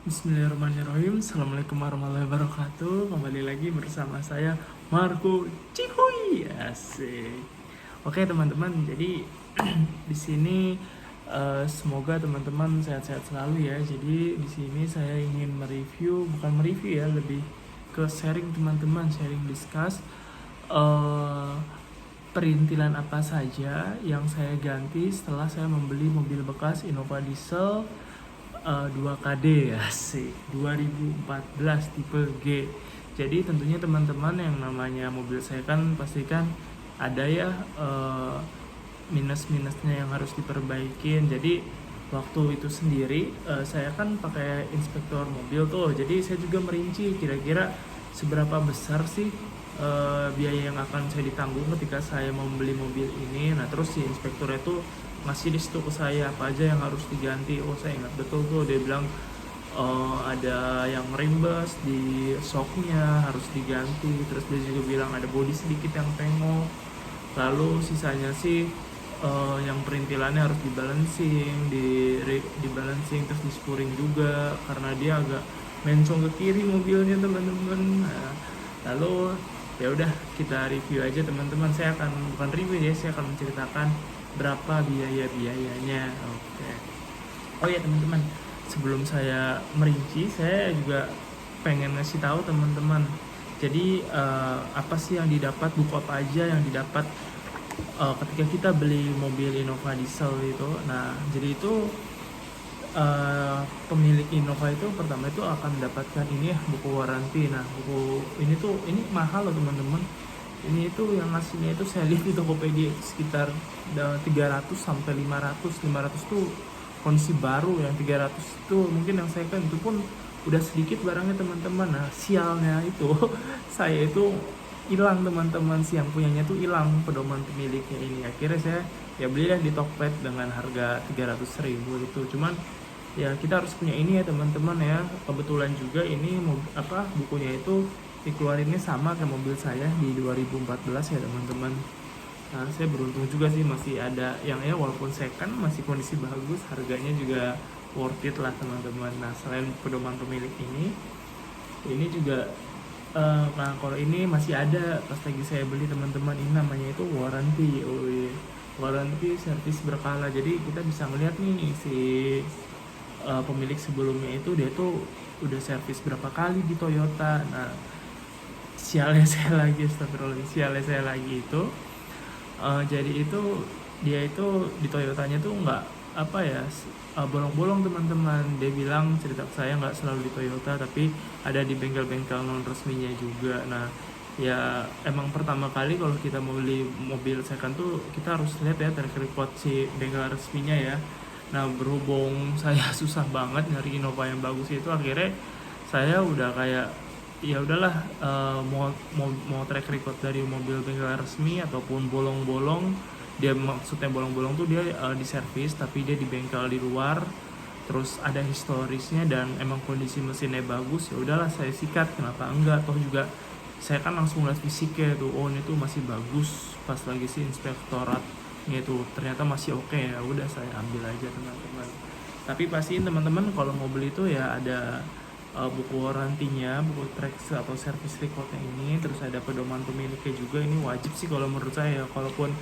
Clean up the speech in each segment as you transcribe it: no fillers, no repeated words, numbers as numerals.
Bismillahirrahmanirrahim. Assalamualaikum warahmatullahi wabarakatuh. Kembali lagi bersama saya Marco Cihuy. Asik. Oke teman-teman, jadi di sini semoga teman-teman sehat-sehat selalu ya. Jadi di sini saya ingin bukan mereview ya, lebih ke sharing teman-teman, sharing discuss eh, perintilan apa saja yang saya ganti setelah saya membeli mobil bekas Innova Diesel 2KD ya sih 2014 tipe G. Jadi tentunya teman-teman yang namanya mobil saya kan pastikan ada ya minus-minusnya yang harus diperbaikin. Jadi waktu itu sendiri saya kan pakai inspektor mobil tuh. Jadi saya juga merinci kira-kira seberapa besar sih biaya yang akan saya ditanggung ketika saya membeli mobil ini. Nah terus si inspektor itu ngasih di situ ke saya apa aja yang harus diganti. Oh saya ingat betul tuh, dia bilang ada yang rimbas di shocknya harus diganti, terus dia juga bilang ada bodi sedikit yang pengok, lalu sisanya sih yang perintilannya harus di balancing terus di spuring juga karena dia agak mencong ke kiri mobilnya teman-teman. Nah, lalu ya udah kita review aja teman-teman. Saya akan bukan review ya, saya akan menceritakan berapa biayanya. Oke. Oh ya teman-teman, sebelum saya merinci, saya juga pengen ngasih tahu teman-teman. Jadi apa sih yang didapat, buku apa aja yang didapat ketika kita beli mobil Innova Diesel itu. Nah, jadi itu pemilik Innova itu pertama itu akan mendapatkan ini ya, buku waranti. Nah, buku ini mahal loh teman-teman. Ini itu yang ngasihnya itu saya lihat di Tokopedia itu sekitar 300 sampai 500. 500 tuh kondisi baru, yang 300 itu mungkin yang saya kan itu pun udah sedikit barangnya teman-teman. Nah, sialnya itu saya itu hilang teman-teman, si yang punyanya tuh hilang pedoman pemiliknya ini. Akhirnya saya ya belilah di Tokped dengan harga 300.000 itu. Cuman ya kita harus punya ini ya teman-teman ya. Kebetulan juga ini bukunya itu dikeluarinnya sama kayak mobil saya di 2014 ya teman-teman. Nah saya beruntung juga sih masih ada yang ya walaupun second masih kondisi bagus, harganya juga worth it lah teman-teman. Nah selain pedoman pemilik ini juga nah kalau ini masih ada pas lagi saya beli teman-teman, ini namanya itu warranty. Warranty servis berkala. Jadi kita bisa melihat nih si pemilik sebelumnya itu dia tuh udah servis berapa kali di Toyota. Nah sialnya saya lagi itu jadi itu dia itu di Toyotanya tuh nggak bolong-bolong teman-teman. Dia bilang cerita ke saya nggak selalu di Toyota tapi ada di bengkel-bengkel non resminya juga. Nah ya emang pertama kali kalau kita mau beli mobil second tuh kita harus lihat ya track record si bengkel resminya ya. Nah berhubung saya susah banget nyari Innova yang bagus itu, akhirnya saya udah kayak ya udahlah mau track record dari mobil bengkel resmi ataupun bolong-bolong. Dia maksudnya bolong-bolong tuh dia di servis tapi dia di bengkel di luar, terus ada historisnya dan emang kondisi mesinnya bagus, ya udahlah saya sikat, kenapa enggak. Toh juga saya kan langsung lihat fisiknya tuh, oh ini tuh masih bagus. Pas lagi si inspektoratnya tuh ternyata masih oke, ya udah saya ambil aja teman-teman. Tapi pastiin teman-teman kalau mau beli tuh ya ada buku warantinya, buku track atau service recordnya ini, terus ada pedoman pemiliknya juga. Ini wajib sih kalau menurut saya. Kalaupun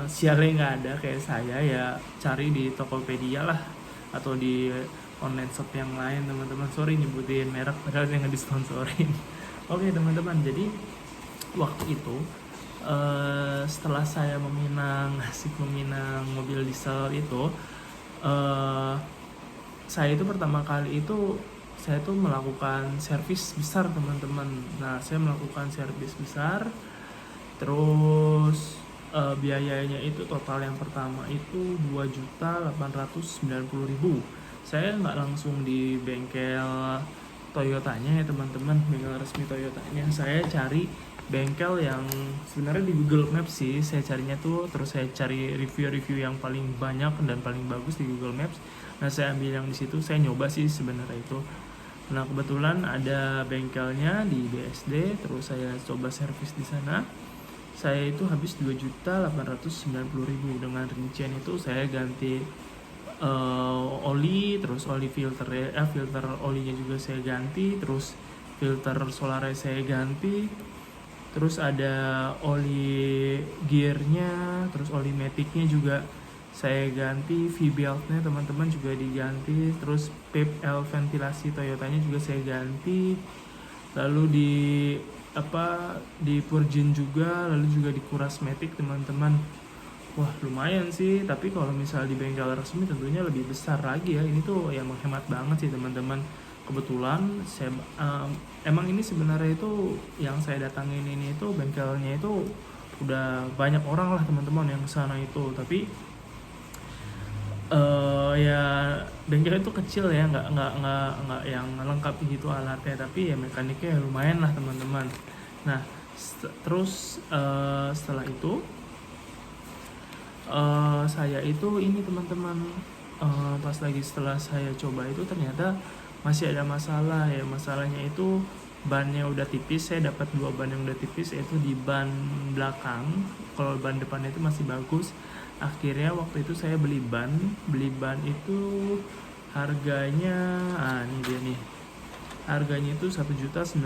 sialnya nggak ada kayak saya ya cari di Tokopedia lah atau di online shop yang lain teman-teman. Sorry nyebutin merek padahal yang nggak disponsorin. Oke teman-teman, jadi waktu itu setelah saya meminang mobil diesel itu, saya itu pertama kali itu saya tuh melakukan servis besar teman-teman. Nah saya melakukan servis besar, terus biayanya itu total yang pertama itu 2.890.000. Saya nggak langsung di bengkel Toyotanya ya teman-teman, bengkel resmi Toyotanya. Saya cari bengkel yang sebenarnya di Google Maps sih saya carinya tuh, terus saya cari review-review yang paling banyak dan paling bagus di Google Maps. Nah saya ambil yang di situ, saya nyoba sih sebenarnya itu. Nah kebetulan ada bengkelnya di BSD, terus saya coba servis di sana. Saya itu habis 2.890.000. Dengan rincian itu saya ganti oli, terus oli filter olinya juga saya ganti, terus filter solarnya saya ganti, terus ada oli gearnya, terus oli maticnya juga saya ganti, V-beltnya teman-teman juga diganti, terus PIP L ventilasi Toyotanya juga saya ganti, lalu di purgin juga, lalu juga dikuras matic teman-teman. Wah lumayan sih, tapi kalau misal di bengkel resmi tentunya lebih besar lagi ya. Ini tuh yang menghemat banget sih teman-teman. Kebetulan saya emang ini sebenarnya itu yang saya datangin ini itu bengkelnya itu udah banyak orang lah teman-teman yang kesana itu. Tapi ya bengkel itu kecil ya, nggak yang lengkap gitu alatnya, tapi ya mekaniknya lumayan lah teman-teman. Nah terus setelah itu saya itu ini teman-teman, pas lagi setelah saya coba itu ternyata masih ada masalah ya. Masalahnya itu bannya udah tipis, saya dapat 2 ban yang udah tipis, yaitu di ban belakang. Kalau ban depannya itu masih bagus. Akhirnya waktu itu saya beli ban itu harganya, ini dia nih, harganya itu 1.950.000.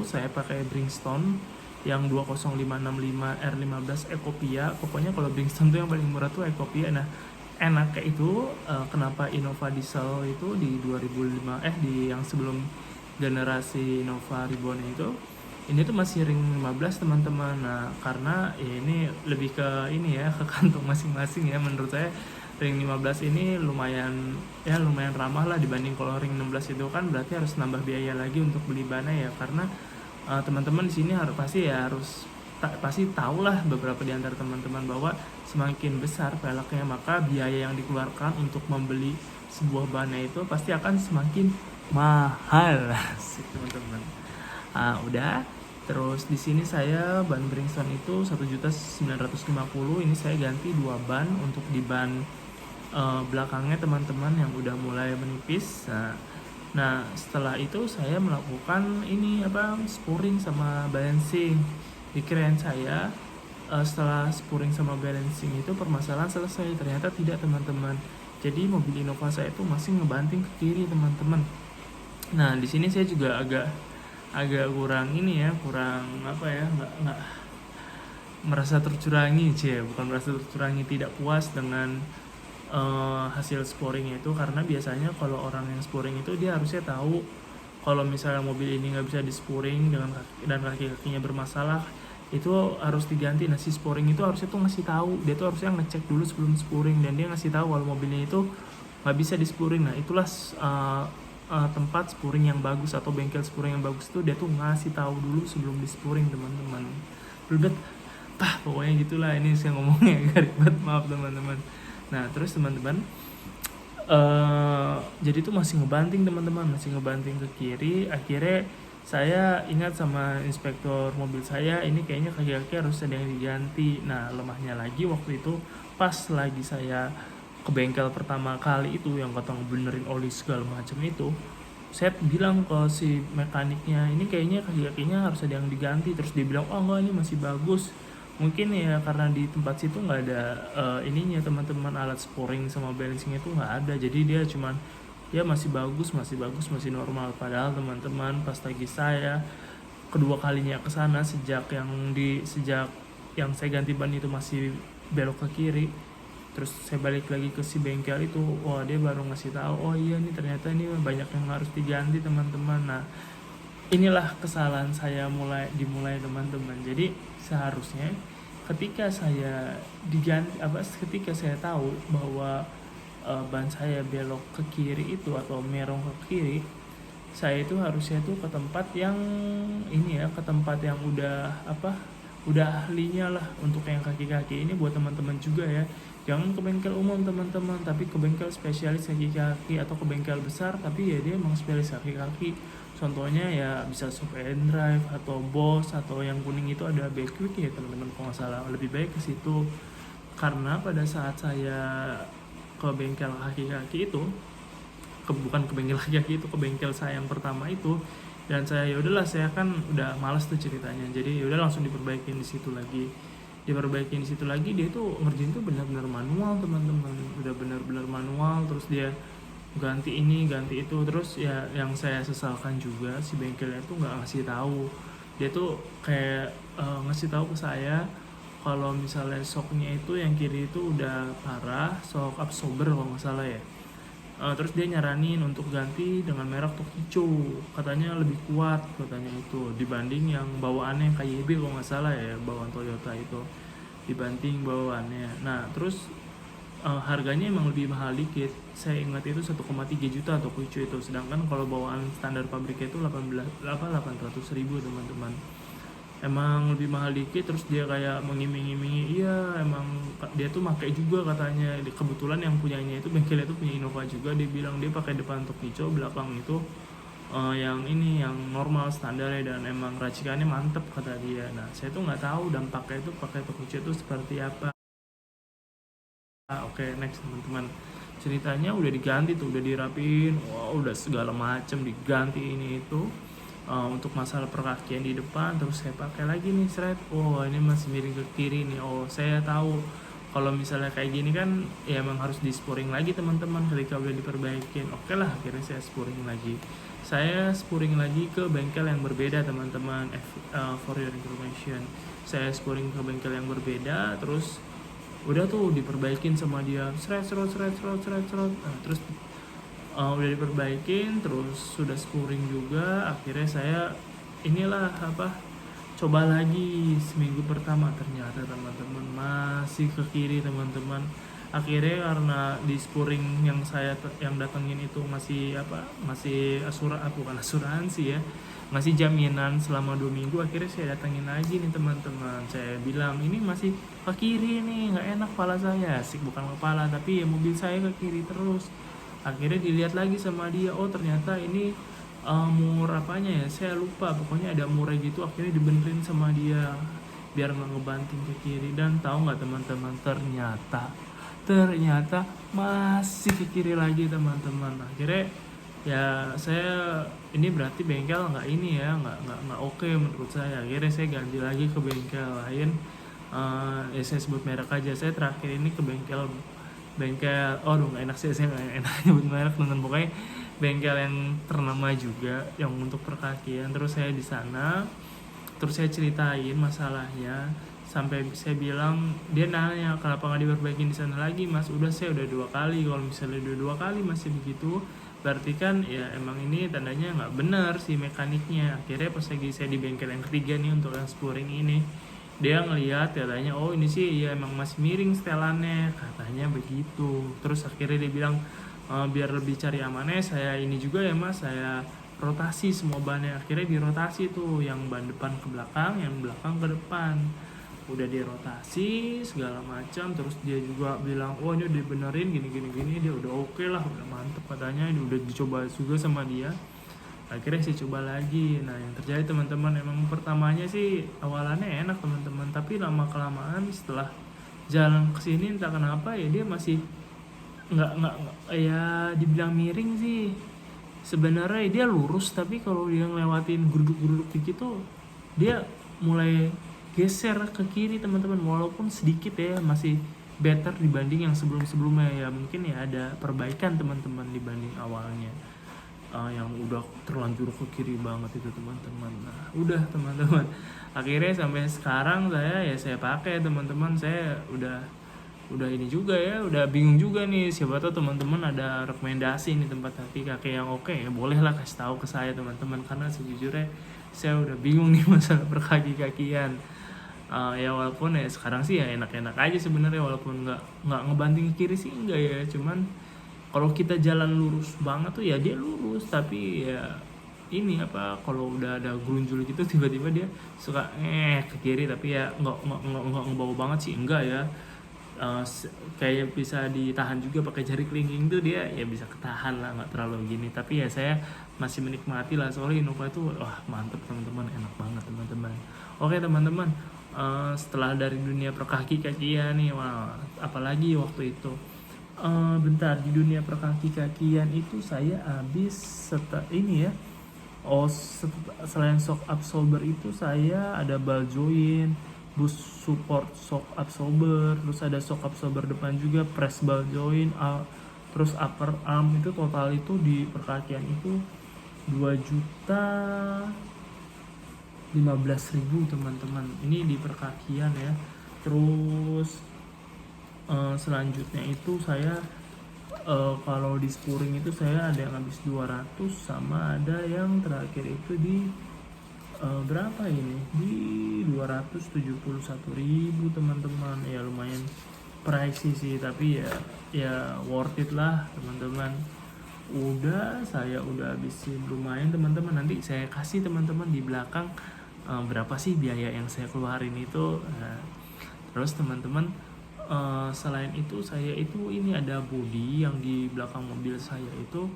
saya pakai Bridgestone yang 20565 R15 Ecopia. Pokoknya kalau Bridgestone tuh yang paling murah tuh Ecopia. Nah enaknya itu kenapa Innova Diesel itu di 2005 di yang sebelum generasi Innova Reborn itu, ini tuh masih ring 15 teman-teman. Nah karena ya ini lebih ke ini ya, ke kantong masing-masing ya. Menurut saya ring 15 ini lumayan ramah lah dibanding kalau ring 16 itu kan berarti harus nambah biaya lagi untuk beli bannya ya. Karena teman-teman di sini pasti tahu lah, beberapa di antara teman-teman, bahwa semakin besar peleknya maka biaya yang dikeluarkan untuk membeli sebuah bannya itu pasti akan semakin mahal sih teman-teman. Udah. Terus di sini saya ban Bridgestone itu 1.950.000. Ini saya ganti 2 ban untuk di ban belakangnya teman-teman yang udah mulai menipis. Nah setelah itu saya melakukan spuring sama balancing. Dikirain saya setelah spuring sama balancing itu permasalahan selesai, ternyata tidak teman-teman. Jadi mobil Innova saya itu masih ngebanting ke kiri teman-teman. Nah di sini saya juga agak kurang nggak merasa tercurangi bukan merasa tercurangi, tidak puas dengan hasil spuring itu. Karena biasanya kalau orang yang spuring itu dia harusnya tahu kalau misalnya mobil ini nggak bisa dispuring dan kaki-kakinya bermasalah, itu harus diganti. Nah si spuring itu harusnya tuh ngasih tahu, dia tuh harusnya ngecek dulu sebelum spuring, dan dia ngasih tahu kalau mobilnya itu nggak bisa dispuring. Nah itulah tempat spuring yang bagus atau bengkel spuring yang bagus itu dia tuh ngasih tahu dulu sebelum dispuring teman-teman. Ribet pokoknya gitulah. Ini saya ngomongnya agak ribet, maaf teman-teman. Nah terus teman-teman jadi itu masih ngebanting teman-teman, masih ngebanting ke kiri. Akhirnya saya ingat sama inspektor mobil saya, ini kayaknya kaki-kaki harus ada yang diganti. Nah lemahnya lagi waktu itu pas lagi saya ke bengkel pertama kali itu yang kata ngebenerin oli segala macam itu, saya bilang ke si mekaniknya, ini kayaknya kaki-kakinya harus ada yang diganti. Terus dia bilang, oh enggak, ini masih bagus. Mungkin ya karena di tempat situ nggak ada ininya teman-teman, alat spuring sama balancing itu nggak ada, jadi dia cuman ya masih bagus, masih normal. Padahal teman-teman pas lagi saya kedua kalinya ke sana sejak yang saya ganti ban itu masih belok ke kiri, terus saya balik lagi ke si bengkel itu, wah dia baru ngasih tahu, oh iya nih ternyata ini banyak yang harus diganti teman-teman. Nah inilah kesalahan saya dimulai teman-teman. Jadi seharusnya ketika saya tahu bahwa ban saya belok ke kiri itu atau merong ke kiri, saya itu harusnya tuh ke tempat yang udah ahlinya lah untuk yang kaki-kaki ini. Buat teman-teman juga ya, jangan ke bengkel umum teman-teman, tapi ke bengkel spesialis kaki-kaki, atau ke bengkel besar tapi ya dia emang spesialis kaki-kaki. Contohnya ya bisa Shop and Drive atau Boss, atau yang kuning itu ada Backwick ya teman-teman kalau nggak salah. Lebih baik ke situ, karena pada saat saya ke bengkel kaki-kaki itu, bukan ke bengkel kaki-kaki itu, ke bengkel saya yang pertama itu, dan saya ya udahlah, saya kan udah malas tuh ceritanya, jadi ya udah langsung diperbaikin di situ lagi. diperbaikin di situ lagi. Dia tuh ngerjain tuh benar-benar manual teman-teman, udah benar-benar manual. Terus dia ganti ini ganti itu. Terus ya yang saya sesalkan juga, si bengkelnya tuh nggak ngasih tahu. Dia tuh kayak ngasih tahu ke saya kalau misalnya shocknya itu yang kiri itu udah parah, shock absorber kalau nggak salah ya. Terus dia nyaranin untuk ganti dengan merek Tokicho, katanya lebih kuat katanya itu dibanding yang bawaannya KYB kalau nggak salah ya, bawaan Toyota itu dibanding bawaannya. Nah terus harganya emang lebih mahal dikit, saya ingat itu 1,3 juta Tokicho itu, sedangkan kalau bawaan standar pabriknya itu 800.000 teman-teman. Emang lebih mahal dikit. Terus dia kayak mengiming-imingi, iya emang dia tuh pakai juga katanya. Kebetulan yang punyanya itu bengkelnya itu punya Innova juga. Dia bilang dia pakai depan Tokicho, belakang itu yang ini yang normal standarnya, dan emang racikannya mantep kata dia. Nah saya tuh nggak tahu dampaknya itu pakai Tokicho itu seperti apa. Oke, next teman-teman, ceritanya udah diganti tuh, udah dirapiin, wow, udah segala macem diganti ini itu. Untuk masalah perkakian di depan, terus saya pakai lagi nih seret, oh ini masih miring ke kiri nih. Oh saya tahu kalau misalnya kayak gini kan ya emang harus di spuring lagi teman-teman ketika udah diperbaikin. Oke lah, akhirnya saya spuring lagi. Saya spuring lagi ke bengkel yang berbeda teman-teman. For your information, saya spuring ke bengkel yang berbeda. Terus udah tuh diperbaikin sama dia, seret. Nah, terus udah diperbaikin, terus sudah scoring juga. Akhirnya saya inilah coba lagi seminggu pertama, ternyata teman-teman masih ke kiri teman-teman. Akhirnya karena di scoring yang saya yang datengin itu masih bukan asuransi ya, masih jaminan selama 2 minggu. Akhirnya saya datengin lagi nih teman-teman, saya bilang ini masih ke kiri nih, nggak enak kepala saya, bukan kepala tapi ya mobil saya ke kiri terus. Akhirnya dilihat lagi sama dia, oh ternyata ini mur apanya ya, saya lupa, pokoknya ada murnya gitu. Akhirnya dibenerin sama dia biar nggak ngebanting ke kiri. Dan tahu nggak teman-teman, ternyata masih ke kiri lagi teman-teman. Akhirnya ya saya ini berarti bengkel nggak ini ya, nggak oke menurut saya. Akhirnya saya ganti lagi ke bengkel lain. Ya saya sebut merek aja, saya terakhir ini ke bengkel nggak enak sih, saya nggak enak nyebut merek teman, pokoknya bengkel yang ternama juga yang untuk perkakian. Terus saya di sana, terus saya ceritain masalahnya, sampai saya bilang, dia nanya kenapa nggak diperbaikin di sana lagi mas. Saya udah 2 kali, kalau misalnya udah 2 kali masih begitu berarti kan ya emang ini tandanya nggak benar si mekaniknya. Akhirnya pas lagi saya di bengkel yang ketiga nih untuk yang spuring ini, dia ngelihat katanya, oh ini sih ya emang masih miring setelannya katanya begitu. Terus akhirnya dia bilang biar lebih cari amannya saya ini juga ya mas, saya rotasi semua bannya. Akhirnya dirotasi tuh, yang ban depan ke belakang, yang belakang ke depan, udah dirotasi segala macam. Terus dia juga bilang, oh ini udah dibenerin gini, dia udah oke lah, udah mantep katanya, ini udah dicoba juga sama dia. Akhirnya saya coba lagi. Nah yang terjadi teman-teman, emang pertamanya sih awalannya enak teman-teman, tapi lama kelamaan setelah jalan kesini entah kenapa ya dia masih nggak ya dibilang miring sih. Sebenarnya dia lurus, tapi kalau dia ngelewatin geruduk-geruduk dikit tuh dia mulai geser ke kiri teman-teman, walaupun sedikit ya, masih better dibanding yang sebelum-sebelumnya ya. Mungkin ya ada perbaikan teman-teman dibanding awalnya. Yang udah terlanjur ke kiri banget itu teman-teman. Nah udah teman-teman, akhirnya sampai sekarang saya pakai teman-teman. Saya udah ini juga ya, udah bingung juga nih, siapa tahu teman-teman ada rekomendasi nih tempat kaki yang oke ya, bolehlah kasih tahu ke saya teman-teman, karena sejujurnya saya udah bingung nih masalah perkaki-kakian. Ya walaupun ya sekarang sih ya enak-enak aja sebenarnya, walaupun nggak ngebanting ke kiri sih enggak ya, cuman kalau kita jalan lurus banget tuh ya dia lurus, tapi ya ini kalau udah ada grunjul gitu tiba-tiba dia suka ke kiri, tapi ya nggak ngebawa banget sih, enggak ya. Kayak bisa ditahan juga pakai jari kelingking tuh, dia ya bisa ketahan lah, nggak terlalu gini. Tapi ya saya masih menikmati lah, soalnya Innova itu wah mantep teman-teman, enak banget teman-teman. Oke teman-teman, setelah dari dunia perkaki-kakian nih, wah apalagi waktu itu bentar, di dunia perkaki-kakian itu saya habis ini ya. Selain shock absorber itu saya ada ball joint, bus support shock absorber, terus ada shock absorber depan juga, press ball joint, terus upper arm. Itu total itu di perkakian itu 2.015.000 teman-teman. Ini di perkakian ya. Terus selanjutnya itu saya kalau di spuring itu saya ada yang habis 200, sama ada yang terakhir itu di berapa ini, di 271.000 teman-teman. Ya lumayan pricey sih, tapi ya worth it lah teman-teman. Saya udah habisin lumayan teman-teman. Nanti saya kasih teman-teman di belakang berapa sih biaya yang saya keluarin itu. Terus teman-teman, selain itu saya itu ini ada bodi yang di belakang mobil saya itu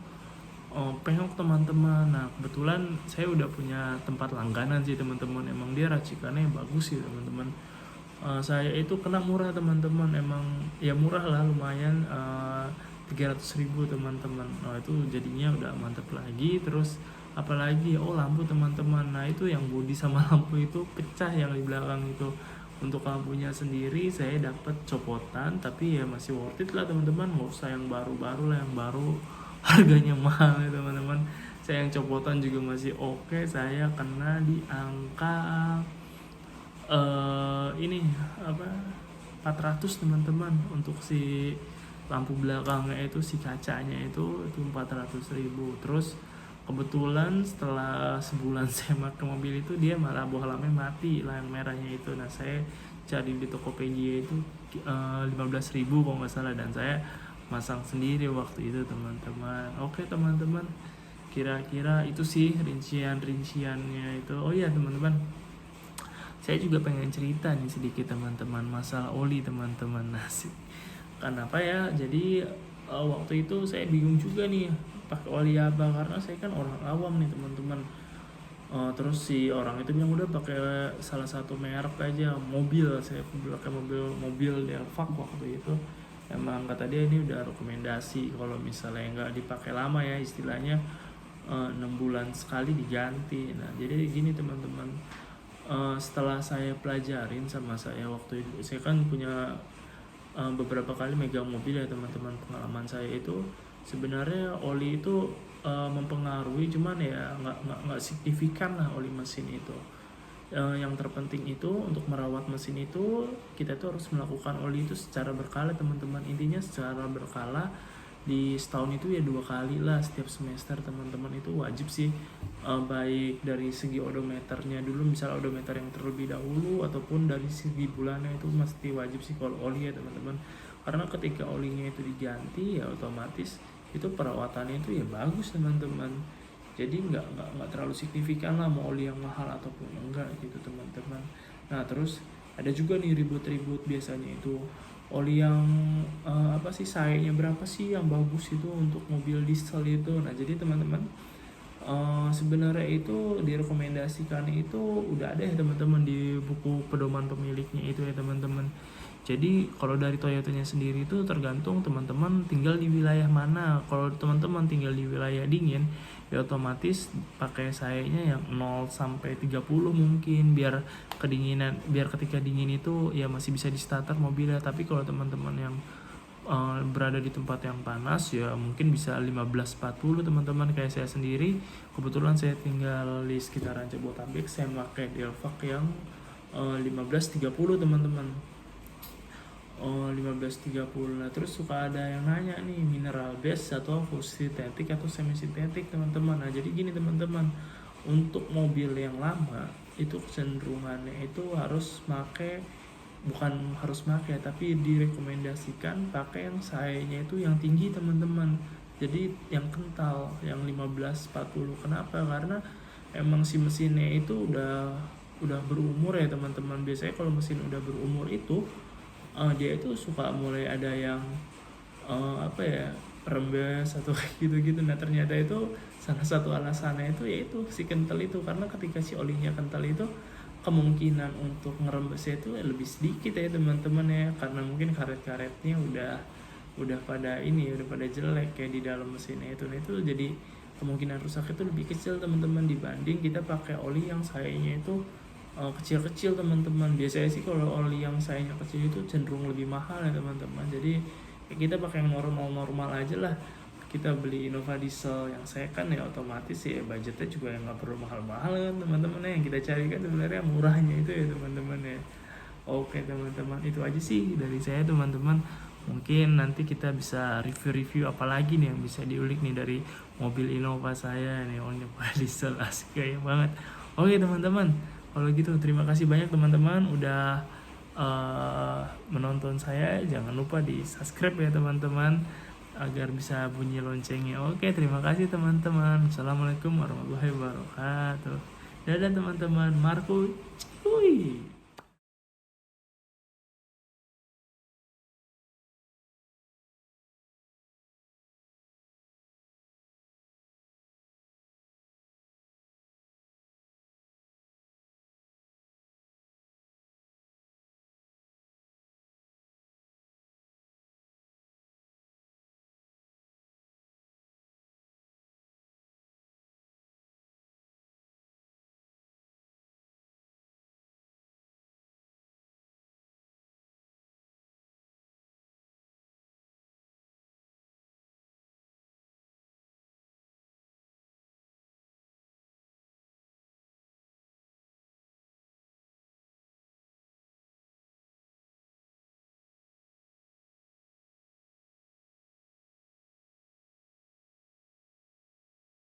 pengok teman-teman. Nah kebetulan saya udah punya tempat langganan sih teman-teman, emang dia racikannya bagus sih teman-teman. Saya itu kena murah teman-teman, emang ya murah lah lumayan, 300.000 teman-teman. Nah itu jadinya udah mantep lagi. Terus apalagi lampu teman-teman. Nah itu yang bodi sama lampu itu pecah yang di belakang itu. Untuk lampunya sendiri saya dapat copotan, tapi ya masih worth it lah teman-teman. Nggak usah yang baru-baru lah, yang baru harganya mahal ya teman-teman. Saya yang copotan juga masih oke. Saya kena di angka ini 400 teman-teman untuk si lampu belakangnya itu, si kacanya itu 400.000. Terus kebetulan setelah sebulan saya pakai mobil itu dia malah bohlamnya mati, layang merahnya itu. Nah saya cari di Tokopedia itu 15.000 kalau nggak salah, dan saya masang sendiri waktu itu teman-teman. Oke teman-teman, kira-kira itu sih rinciannya itu. Oh iya teman-teman, saya juga pengen cerita nih sedikit teman-teman masalah oli teman-teman. Nasi kenapa ya, jadi waktu itu saya bingung juga nih pakai oli apa, karena saya kan orang awam nih teman-teman. Terus si orang itu bilang udah pakai salah satu merek aja mobil. Saya pakai mobil Delvac waktu itu. Emang kata dia ini udah rekomendasi kalau misalnya nggak dipakai lama ya, istilahnya 6 bulan sekali diganti. Nah jadi gini teman-teman, setelah saya pelajarin sama saya waktu itu, saya kan punya beberapa kali megang mobil ya teman-teman. Pengalaman saya itu sebenarnya oli itu mempengaruhi, cuman ya nggak signifikan lah oli mesin itu. Yang terpenting itu untuk merawat mesin itu kita tuh harus melakukan oli itu secara berkala teman-teman. Intinya secara berkala, di setahun itu ya 2 kali lah setiap semester teman-teman. Itu wajib sih, baik dari segi odometernya dulu, misal odometer yang terlebih dahulu, ataupun dari segi bulannya itu mesti wajib sih kalau oli ya teman-teman. Karena ketika olinya itu diganti ya otomatis itu perawatannya itu ya bagus teman-teman. Jadi nggak terlalu signifikan lah mau oli yang mahal ataupun enggak gitu teman-teman. Nah terus ada juga nih ribut-ribut biasanya itu oli yang sayanya berapa sih yang bagus itu untuk mobil diesel itu. Nah jadi teman-teman, sebenarnya itu direkomendasikan itu udah ada ya teman-teman di buku pedoman pemiliknya itu ya teman-teman. Jadi kalau dari Toyotanya sendiri itu tergantung teman-teman tinggal di wilayah mana. Kalau teman-teman tinggal di wilayah dingin ya otomatis pakai sayanya yang 0 sampai 30 mungkin, biar kedinginan, biar ketika dingin itu ya masih bisa di starter mobilnya. Tapi kalau teman-teman yang berada di tempat yang panas ya mungkin bisa 15-40 teman-teman. Kayak saya sendiri kebetulan saya tinggal di sekitaran Jabodetabek, saya pakai Delvac yang 15-30 teman-teman. 15-30. Nah terus suka ada yang nanya nih, mineral base atau full sintetik atau semi sintetik teman-teman. Nah jadi gini teman-teman, untuk mobil yang lama itu kecenderungannya itu bukan harus pakai, tapi direkomendasikan pakai yang sayanya itu yang tinggi teman-teman. Jadi yang kental, yang 15-40. Kenapa? Karena emang si mesinnya itu udah berumur ya teman-teman. Biasanya kalau mesin udah berumur itu dia itu suka mulai ada yang rembes atau gitu-gitu. Nah ternyata itu salah satu alasannya itu yaitu si kental itu, karena ketika si olinya kental itu kemungkinan untuk ngerembesnya itu lebih sedikit ya teman-teman ya, karena mungkin karet-karetnya udah pada jelek kayak di dalam mesinnya itu. Nah itu jadi kemungkinan rusak itu lebih kecil teman-teman dibanding kita pakai oli yang sayanya itu kecil-kecil teman-teman. Biasanya sih kalau oli yang sayanya kecil itu cenderung lebih mahal ya teman-teman. Jadi ya kita pakai yang normal-normal aja lah. Kita beli Innova diesel yang second ya, otomatis ya budgetnya juga yang nggak perlu mahal-mahal kan teman-teman ya. Yang kita cari kan sebenarnya murahnya itu ya teman-teman ya. Oke teman-teman, itu aja sih dari saya teman-teman. Mungkin nanti kita bisa review-review apa lagi nih yang bisa diulik nih dari mobil Innova saya nih. Oh, Innova diesel asik kayak banget. Oke teman-teman, kalau gitu terima kasih banyak teman-teman udah menonton saya. Jangan lupa di subscribe ya teman-teman agar bisa bunyi loncengnya. Oke, terima kasih teman-teman. Assalamualaikum warahmatullahi wabarakatuh. Dadah teman-teman. Marco, cuy.